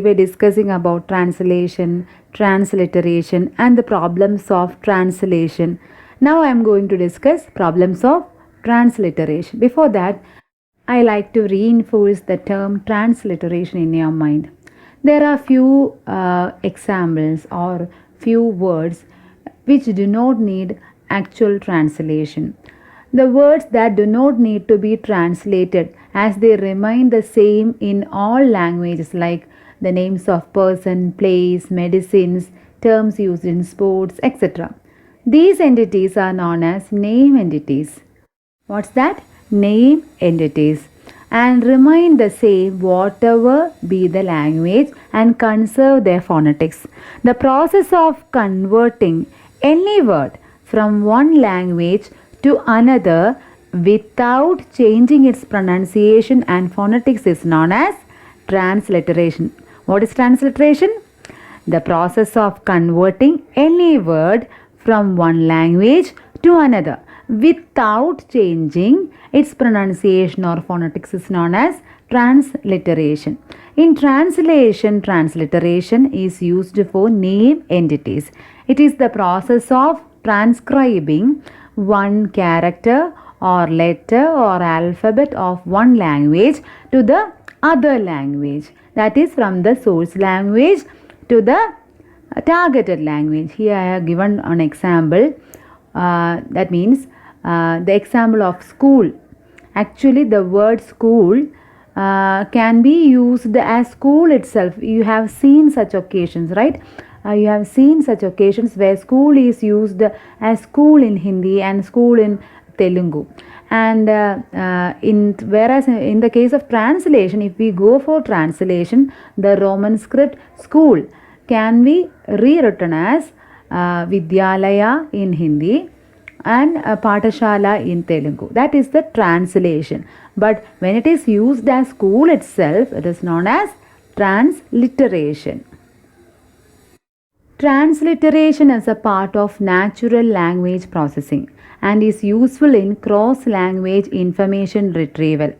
We were discussing about translation, transliteration, and the problems of translation. Now I am going to discuss problems of transliteration. Before that, I like to reinforce the term transliteration in your mind. There are few examples or few words which do not need actual translation. The words that do not need to be translated as they remain the same in all languages, like the names of person, place, medicines, terms used in sports, etc. These entities are known as name entities. What's that? Name entities. And remain the same whatever be the language and conserve their phonetics. The process of converting any word from one language to another without changing its pronunciation and phonetics is known as transliteration. What is transliteration? The process of converting any word from one language to another without changing its pronunciation or phonetics is known as transliteration. In translation, transliteration is used for name entities. It is the process of transcribing one character or letter or alphabet of one language to the other language, that is from the source language to the targeted language. Here I have given an example. That means the example of school. Actually, the word school can be used as school itself. You have seen such occasions, right? You have seen such occasions where school is used as school in Hindi and school in Telugu. And whereas in the case of translation, if we go for translation, the Roman script school can be rewritten as Vidyalaya in Hindi and Patashala in Telugu. That is the translation. But when it is used as school itself, it is known as transliteration. Transliteration is a part of natural language processing and is useful in cross-language information retrieval,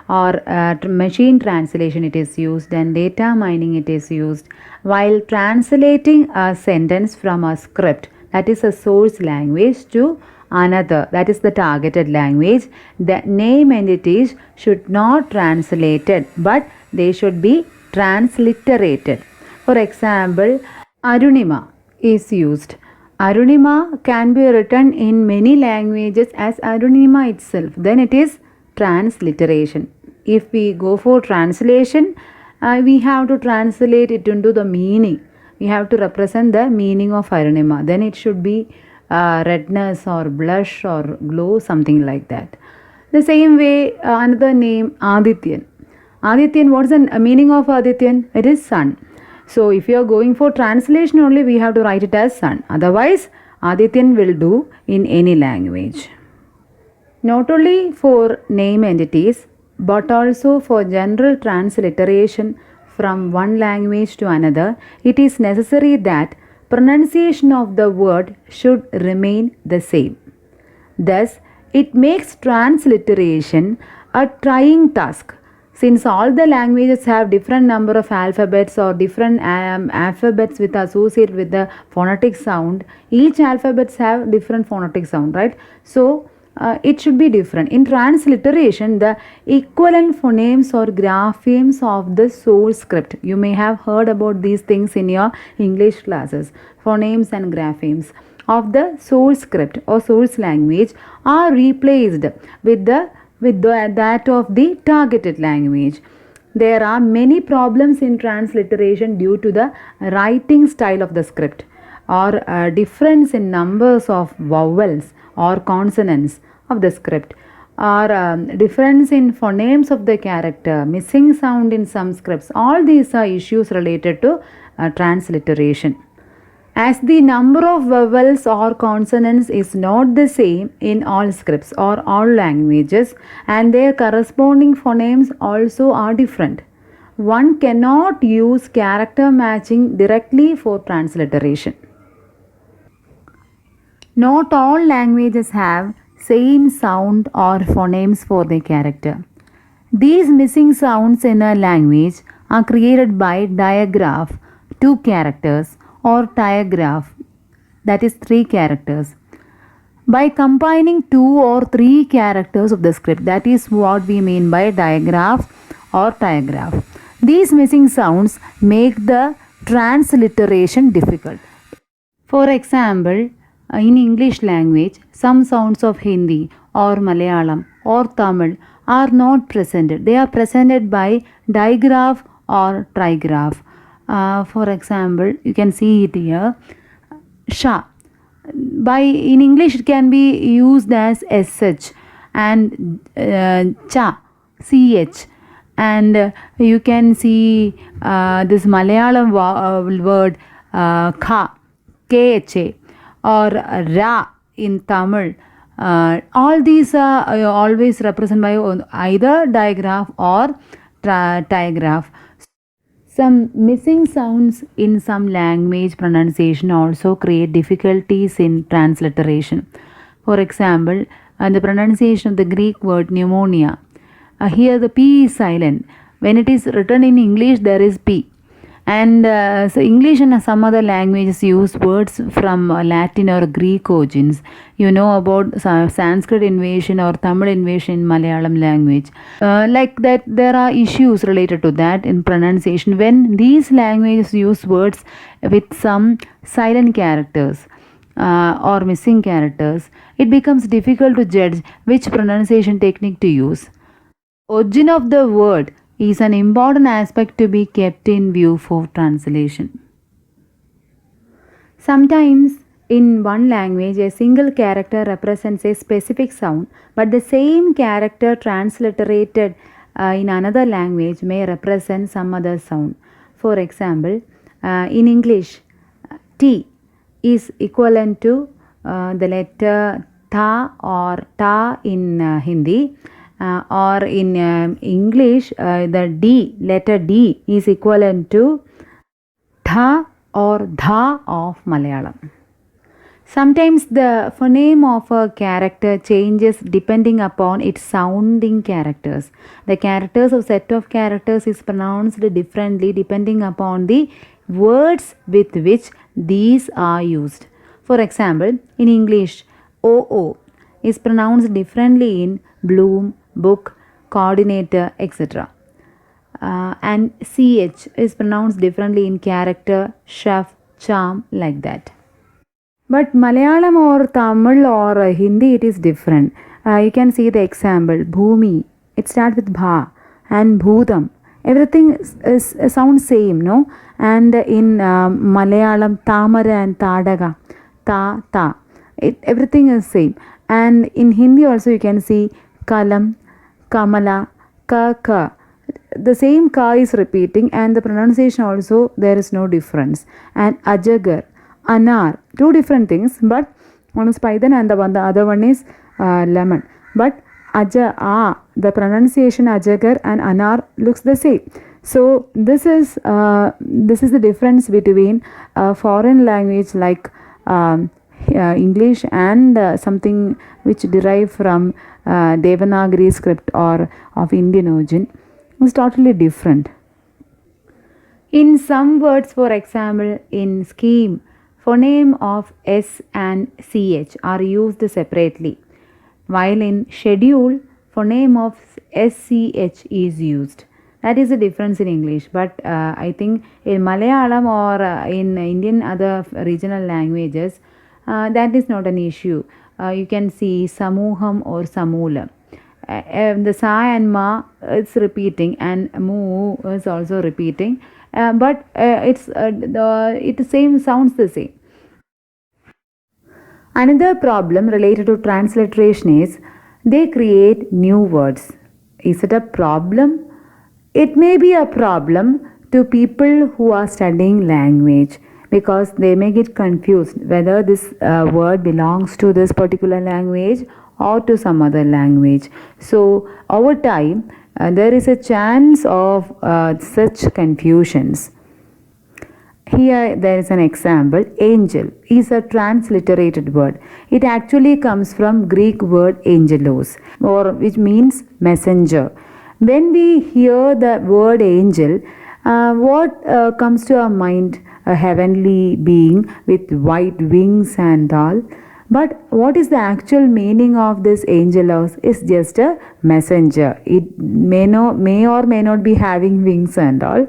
or machine translation it is used, and data mining it is used while translating a sentence from a script, that is a source language, to another, that is the targeted language. The name entities should not translated, but they should be transliterated. For example, Arunima is used. Arunima can be written in many languages as Arunima itself. Then it is transliteration. If we go for translation, we have to translate it into the meaning. We have to represent the meaning of Arunima. Then it should be redness or blush or glow, something like that. The same way, another name, Adityan. Adityan, what is the meaning of Adityan? It is sun. So if you are going for translation only, we have to write it as sun. Otherwise, Adityan will do in any language. Not only for name entities, but also for general transliteration from one language to another, it is necessary that pronunciation of the word should remain the same. Thus, it makes transliteration a trying task. Since all the languages have different number of alphabets or different alphabets with associated with the phonetic sound, each alphabets have different phonetic sound, right? So it should be different. In transliteration, the equivalent phonemes or graphemes of the source script, you may have heard about these things in your English classes, phonemes and graphemes of the source script or source language are replaced with that of the targeted language. There are many problems in transliteration due to the writing style of the script, or a difference in numbers of vowels or consonants of the script, or difference in phonemes of the character, missing sound in some scripts. All these are issues related to transliteration. As the number of vowels or consonants is not the same in all scripts or all languages, and their corresponding phonemes also are different, one cannot use character matching directly for transliteration. Not all languages have same sound or phonemes for their character. These missing sounds in a language are created by digraph, 2 characters, or digraph, that is 3 characters. By combining 2 or 3 characters of the script, that is what we mean by digraph or digraph. These missing sounds make the transliteration difficult. For example, in English language, some sounds of Hindi or Malayalam or Tamil are not presented. They are presented by digraph or trigraph. For example, you can see it here. Sha. By in English, it can be used as sh and cha, ch, and you can see this Malayalam word kha, kha, or ra in Tamil. All these are always represented by either digraph or trigraph. Some missing sounds in some language pronunciation also create difficulties in transliteration. For example, the pronunciation of the Greek word pneumonia. Here the P is silent. When it is written in English, there is P. And so English and some other languages use words from Latin or Greek origins. You know about Sanskrit invasion or Tamil invasion in Malayalam language. Like that, there are issues related to that in pronunciation. When these languages use words with some silent characters or missing characters, it becomes difficult to judge which pronunciation technique to use. Origin of the word is an important aspect to be kept in view for translation. Sometimes in one language, a single character represents a specific sound, but the same character transliterated in another language may represent some other sound. For example, in English, T is equivalent to the letter tha or ta in Hindi. Or in English, the D, letter D is equivalent to tha or dha of Malayalam. Sometimes the phoneme of a character changes depending upon its sounding characters. The characters of set of characters is pronounced differently depending upon the words with which these are used. For example, in English, OO is pronounced differently in bloom, book, coordinator, etc. And CH is pronounced differently in character, chef, charm, like that. But Malayalam or Tamil or Hindi, it is different. You can see the example, Bhumi, it starts with Bha, and Bhutam. Everything is sounds same, no? And in Malayalam, Tamara and Tadaga, Ta, everything is same. And in Hindi also you can see Kalam, Kamala, Ka. The same Ka is repeating and the pronunciation also there is no difference. And Ajagar, Anar, two different things, but one is Python and the other one is lemon. But the pronunciation Ajagar and Anar looks the same. So this is the difference between a foreign language like English and something which derive from Devanagari script or of Indian origin is totally different. In some words, for example, in scheme, phoneme of S and CH are used separately, while in schedule, phoneme of SCH is used. That is the difference in English, but I think in Malayalam or in Indian other regional languages, that is not an issue. You can see Samuham or Samulam. The Sa and Ma is repeating and Mu is also repeating, but it same sounds the same. Another problem related to transliteration is they create new words. Is it a problem? It may be a problem to people who are studying language because they may get confused whether this word belongs to this particular language or to some other language. So over time there is a chance of such confusions. Here there is an example. Angel is a transliterated word. It actually comes from Greek word angelos, or which means messenger. When we hear the word angel, What comes to our mind? A heavenly being with white wings and all. But what is the actual meaning of this angelos is just a messenger. It may or may not be having wings and all.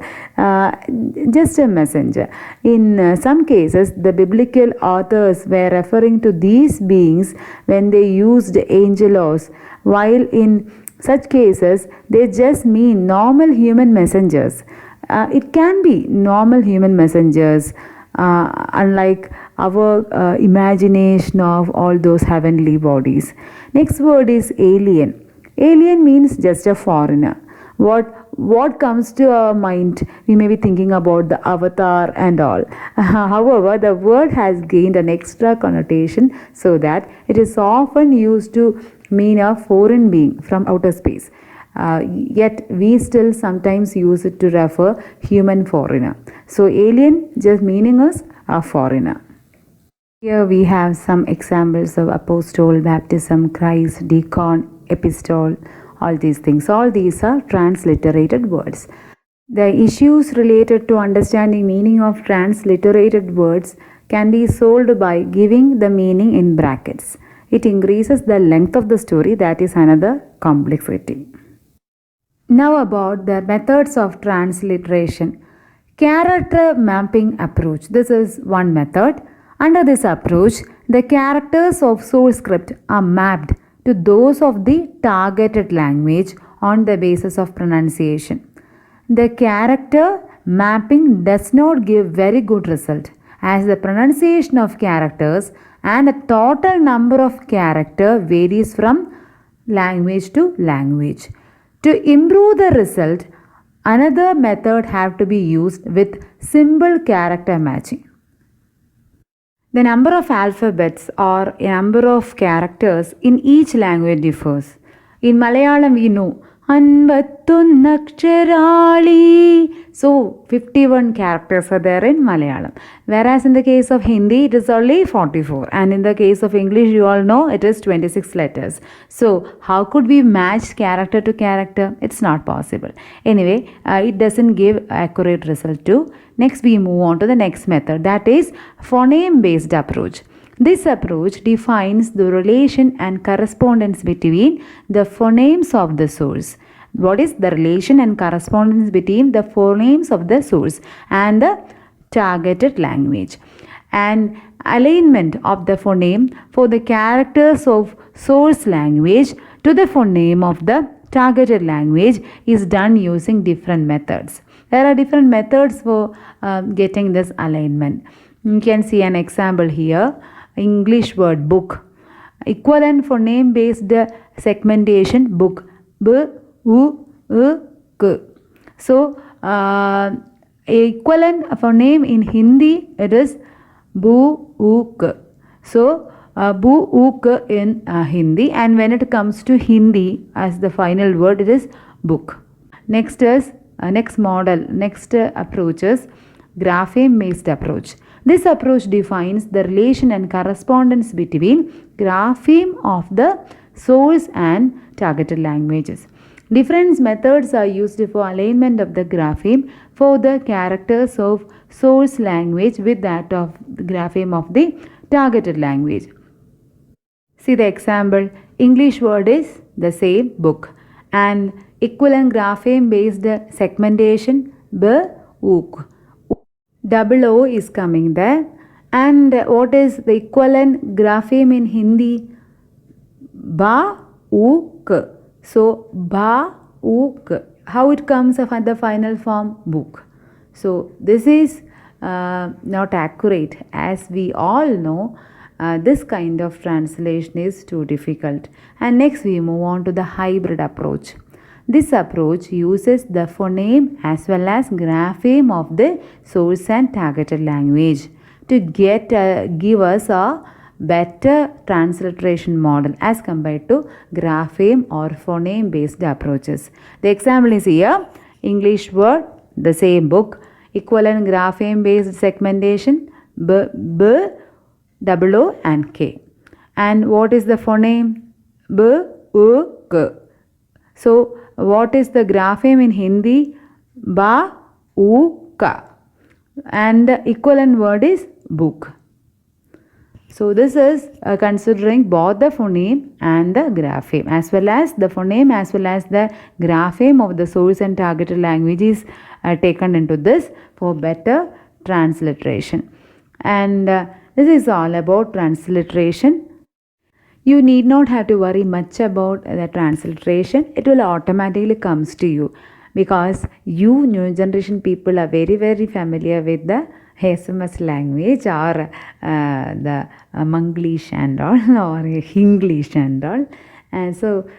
Just a messenger. In some cases, the biblical authors were referring to these beings when they used angelos, while in such cases they just mean normal human messengers. It can be normal human messengers, unlike our imagination of all those heavenly bodies. Next word is alien. Alien means just a foreigner. What comes to our mind? We may be thinking about the avatar and all. However, the word has gained an extra connotation so that it is often used to mean a foreign being from outer space. Yet we still sometimes use it to refer human foreigner. So alien just meaning is a foreigner. Here we have some examples of apostle, baptism, Christ, deacon, epistle, all these things. All these are transliterated words. The issues related to understanding meaning of transliterated words can be solved by giving the meaning in brackets. It increases the length of the story, that is another complexity. Now about the methods of transliteration. Character mapping approach. This is one method. Under this approach, the characters of source script are mapped to those of the targeted language on the basis of pronunciation. The character mapping does not give very good result, as the pronunciation of characters and the total number of character varies from language to language. To improve the result, another method have to be used with symbol character matching. The number of alphabets or number of characters in each language differs. In Malayalam we know Anbattunnaksharali. So 51 characters are there in Malayalam. Whereas in the case of Hindi it is only 44. And in the case of English you all know it is 26 letters. So how could we match character to character? It's not possible. Anyway, it doesn't give accurate result too. Next we move on to the next method, that is phoneme based approach. This approach defines the relation and correspondence between the phonemes of the source. What is the relation and correspondence between the phonemes of the source and the targeted language? And alignment of the phoneme for the characters of source language to the phoneme of the targeted language is done using different methods. There are different methods for getting this alignment. You can see an example here. English word book. Equivalent for name based segmentation book. B, U, K. So, equivalent for name in Hindi it is Bu, U, K. So, Bu, U, K in Hindi, and when it comes to Hindi as the final word it is book. Next is next approach is grapheme based approach. This approach defines the relation and correspondence between grapheme of the source and targeted languages. Different methods are used for alignment of the grapheme for the characters of source language with that of the grapheme of the targeted language. See the example. English word is the same book, and equivalent grapheme based segmentation B, ook. Double O is coming there. And what is the equivalent grapheme in Hindi? Ba, ook. So, ba, ook. How it comes at the final form? Book. So, this is not accurate. As we all know, this kind of translation is too difficult. And next we move on to the hybrid approach. This approach uses the phoneme as well as grapheme of the source and targeted language to give us a better transliteration model as compared to grapheme or phoneme based approaches. The example is here. English word, the same book. Equivalent grapheme based segmentation B, double O and K. And what is the phoneme? B, U, K. So, what is the grapheme in Hindi? Ba, uka, and the equivalent word is book. So this is considering both the phoneme and the grapheme, as well as the phoneme as well as the grapheme of the source and targeted language is taken into this for better transliteration. And this is all about transliteration. You need not have to worry much about the transliteration. It will automatically comes to you, because you new generation people are very familiar with the SMS language, or the Manglish and all, or English and all. And so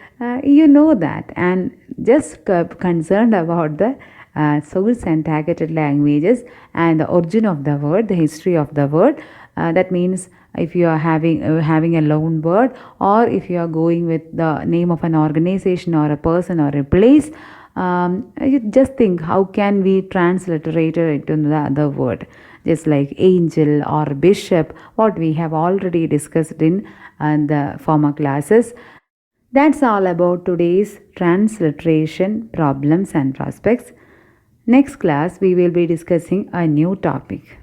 you know that, and just concerned about the source and targeted languages and the origin of the word, the history of the word. That means if you are having a loan word, or if you are going with the name of an organization or a person or a place, you just think how can we transliterate it into the other word, just like angel or bishop, what we have already discussed in the former classes. That's all about today's transliteration problems and prospects. Next class we will be discussing a new topic.